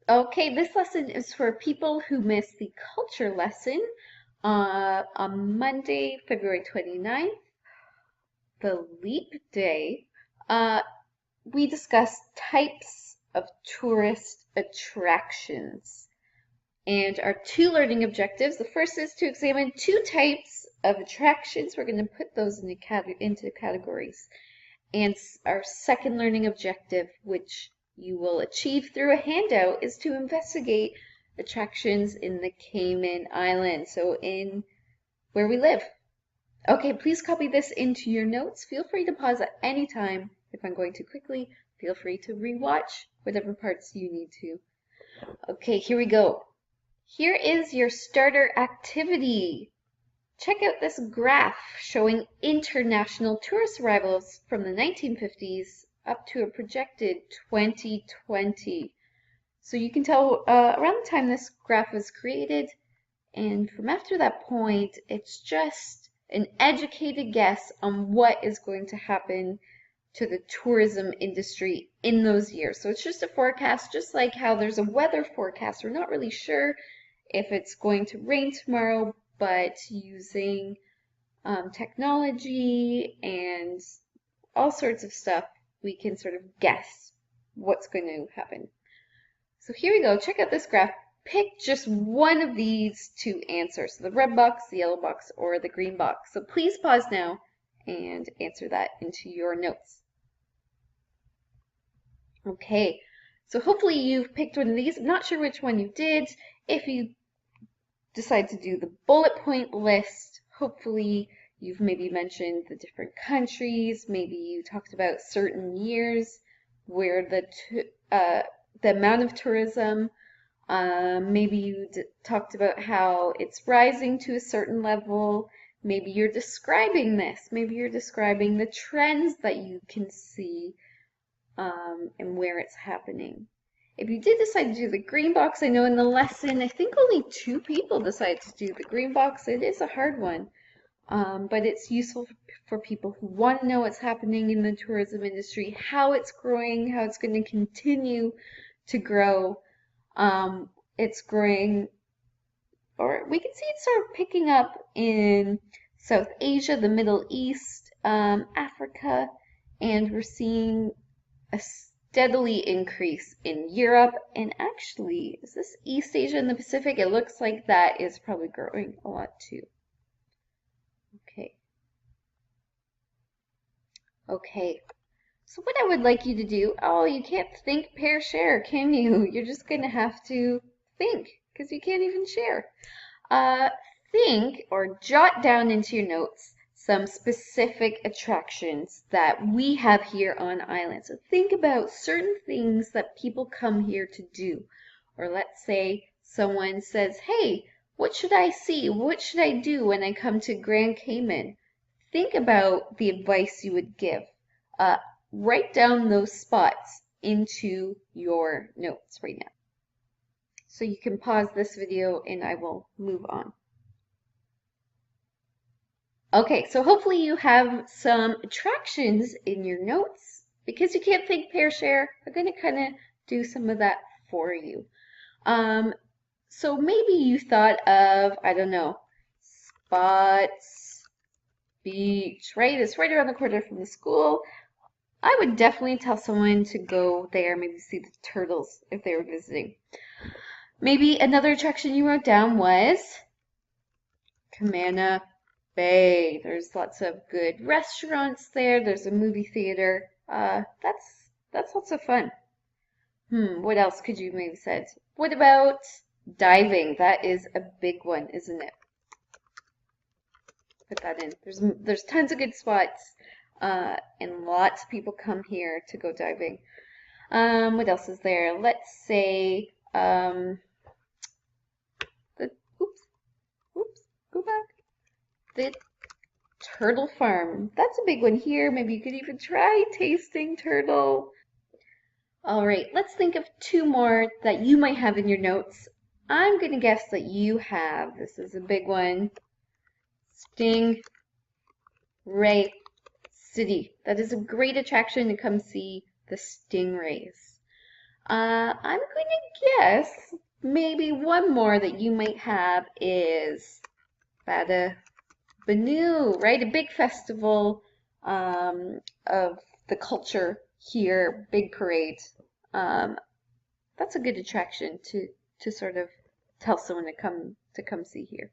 Okay, this lesson is for people who missed the culture lesson on Monday, February 29th, the leap day. Uh, we discussed types of tourist attractions. And our two learning objectives, the first is to examine two types of attractions. We're going to put those into categories. And our second learning objective, which you will achieve through a handout, is to investigate attractions in the Cayman Islands, so in where we live. Okay, please copy this into your notes. Feel free to pause at any time. If I'm going too quickly, feel free to rewatch whatever parts you need to. Okay, here we go. Here is your starter activity. Check out this graph showing international tourist arrivals from the 1950s up to a projected 2020. So you can tell around the time this graph was created, and from after that point, it's just an educated guess on what is going to happen to the tourism industry in those years. So it's just a forecast, just like how there's a weather forecast. We're not really sure if it's going to rain tomorrow, but using technology and all sorts of stuff, we can sort of guess what's going to happen. So here we go. Check out this graph. Pick just one of these to answer. So the red box, the yellow box, or the green box. So please pause now and answer that into your notes. Okay, so hopefully you've picked one of these. I'm not sure which one you did. If you decide to do the bullet point list, hopefully you've maybe mentioned the different countries, maybe you talked about certain years where the amount of tourism, maybe you talked about how it's rising to a certain level, maybe you're describing this, maybe you're describing the trends that you can see and where it's happening. If you did decide to do the green box, I know in the lesson, I think only 2 people decided to do the green box. It is a hard one, but it's useful for people who want to know what's happening in the tourism industry, how it's growing, how it's going to continue to grow. It's growing, or we can see it's sort of picking up in South Asia, the Middle East, Africa, and we're seeing a steadily increase in Europe, and actually, is this East Asia and the Pacific? It looks like that is probably growing a lot too. Okay. Okay. So what I would like you to do, oh, you can't think, pair, share, can you? You're just gonna have to think, because you can't even share. Uh, think or jot down into your notes some specific attractions that we have here on island. So think about certain things that people come here to do. Or let's say someone says, hey, what should I see? What should I do when I come to Grand Cayman? Think about the advice you would give. Uh, write down those spots into your notes right now. So you can pause this video and I will move on. Okay, so hopefully you have some attractions in your notes. Because you can't think, pair, share, I'm going to kind of do some of that for you. So maybe you thought of, I don't know, Spots Beach, right? It's right around the corner from the school. I would definitely tell someone to go there, maybe see the turtles if they were visiting. Maybe another attraction you wrote down was Camana Bay. There's lots of good restaurants there. There's a movie theater. That's lots of fun. What else could you maybe said? What about diving? That is a big one, isn't it? Put that in. There's tons of good spots, and lots of people come here to go diving. What else is there? Let's say the oops, go back. The turtle farm. That's a big one here. Maybe you could even try tasting turtle. All right, let's think of 2 more that you might have in your notes. I'm going to guess that you have, this is a big one, Stingray City. That is a great attraction to come see the stingrays. I'm going to guess maybe one more that you might have is Bada Banu, right? A big festival of the culture here, big parade. Um, that's a good attraction to sort of tell someone to come see here.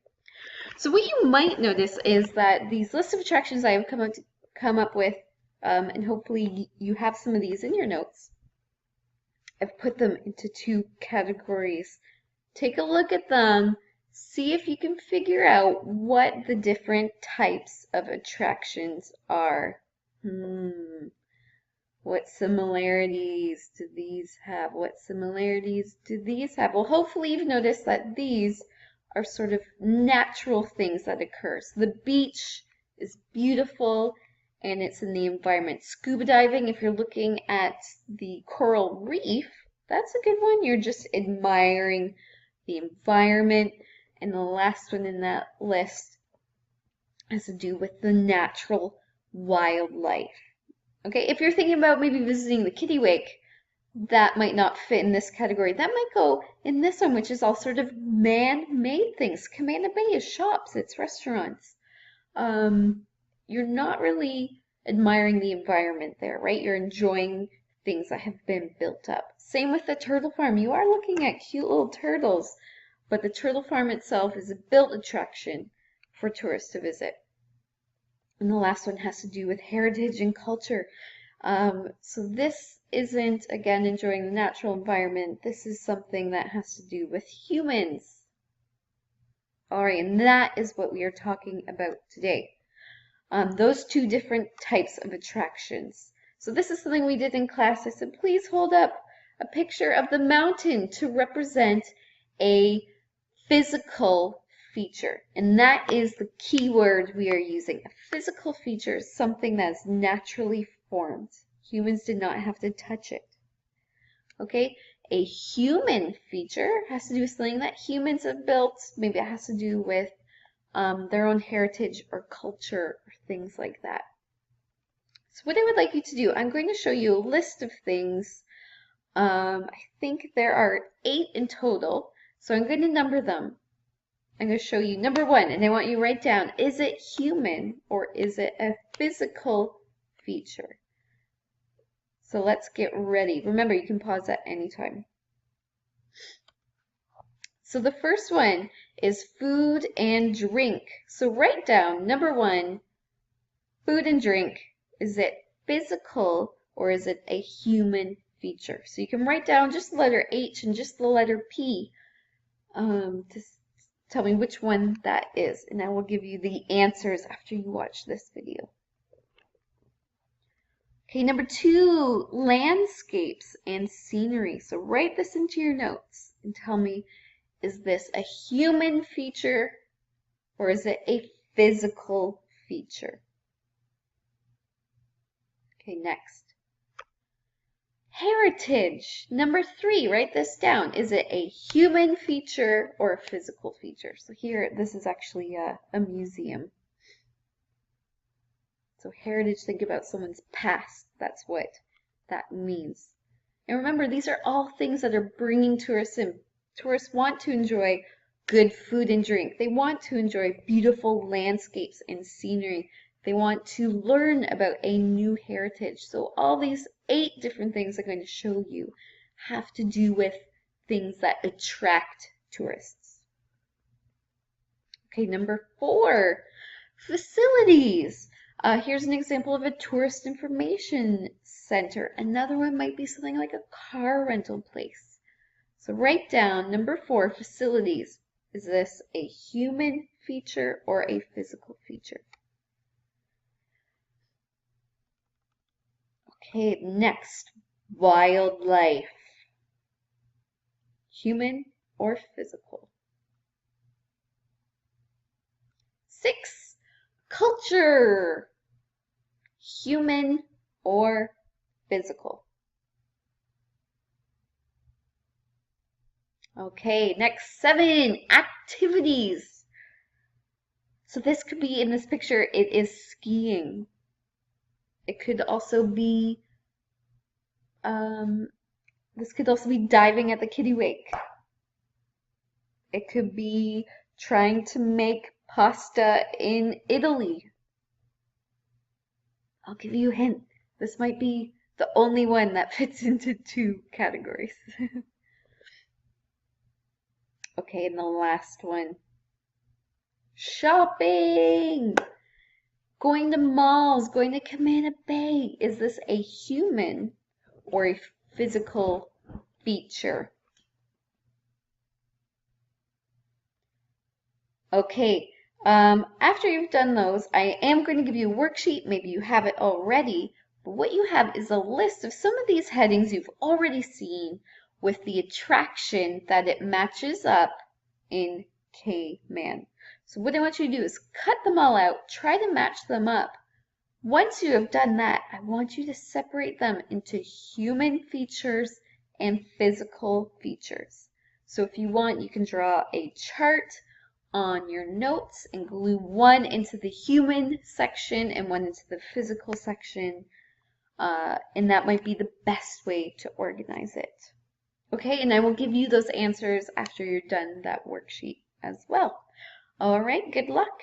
So what you might notice is that these lists of attractions I have come up with, and hopefully you have some of these in your notes. I've put them into two categories. Take a look at them, see if you can figure out what the different types of attractions are. What similarities do these have? What similarities do these have? Well, hopefully you've noticed that these are sort of natural things that occur. So the beach is beautiful and it's in the environment. Scuba diving, if you're looking at the coral reef, that's a good one. You're just admiring the environment. And the last one in that list has to do with the natural wildlife. Okay, if you're thinking about maybe visiting the Kittiwake, that might not fit in this category. That might go in this one, which is all sort of man-made things. Camana Bay is shops, it's restaurants. You're not really admiring the environment there, right? You're enjoying things that have been built up. Same with the turtle farm. You are looking at cute little turtles, but the turtle farm itself is a built attraction for tourists to visit. And the last one has to do with heritage and culture. So this isn't, again, enjoying the natural environment. This is something that has to do with humans. All right, and that is what we are talking about today. Those two different types of attractions. So this is something we did in class. I said, please hold up a picture of the mountain to represent a physical feature. And that is the key word we are using. A physical feature is something that is naturally formed. Humans did not have to touch it. Okay? A human feature has to do with something that humans have built. Maybe it has to do with their own heritage or culture or things like that. So what I would like you to do, I'm going to show you a list of things. I think there are 8 in total. So I'm going to number them. I'm going to show you number 1, and I want you to write down, is it human or is it a physical feature? So let's get ready. Remember, you can pause at any time. So the first one is food and drink. So write down, number 1, food and drink. Is it physical or is it a human feature? So you can write down just the letter H and just the letter P to tell me which one that is, and I will give you the answers after you watch this video. Okay, number 2, landscapes and scenery. So write this into your notes and tell me, is this a human feature or is it a physical feature? Okay, next. Heritage. Number 3, write this down. Is it a human feature or a physical feature? So here, this is actually a museum. So heritage, think about someone's past. That's what that means. And remember, these are all things that are bringing tourists in. Tourists want to enjoy good food and drink. They want to enjoy beautiful landscapes and scenery. They want to learn about a new heritage. So all these 8 different things I'm going to show you have to do with things that attract tourists. Okay, number 4, facilities. Here's an example of a tourist information center. Another one might be something like a car rental place. So write down number 4, facilities. Is this a human feature or a physical feature? Okay, next, wildlife. Human or physical? 6, culture. Human or physical? Okay, next, 7, activities. So this could be, in this picture, it is skiing. It could also be This could also be diving at the kiddie wake. It could be trying to make pasta in Italy. I'll give you a hint. This might be the only one that fits into 2 categories. Okay, and the last one. Shopping! Going to malls, going to Camana Bay. Is this a human or a physical feature? Okay, after you've done those, I am going to give you a worksheet. Maybe you have it already, but what you have is a list of some of these headings you've already seen with the attraction that it matches up in Cayman. So what I want you to do is cut them all out, try to match them up. Once you have done that, I want you to separate them into human features and physical features. So if you want, you can draw a chart on your notes and glue one into the human section and one into the physical section. And that might be the best way to organize it. Okay, and I will give you those answers after you're done that worksheet as well. All right, good luck.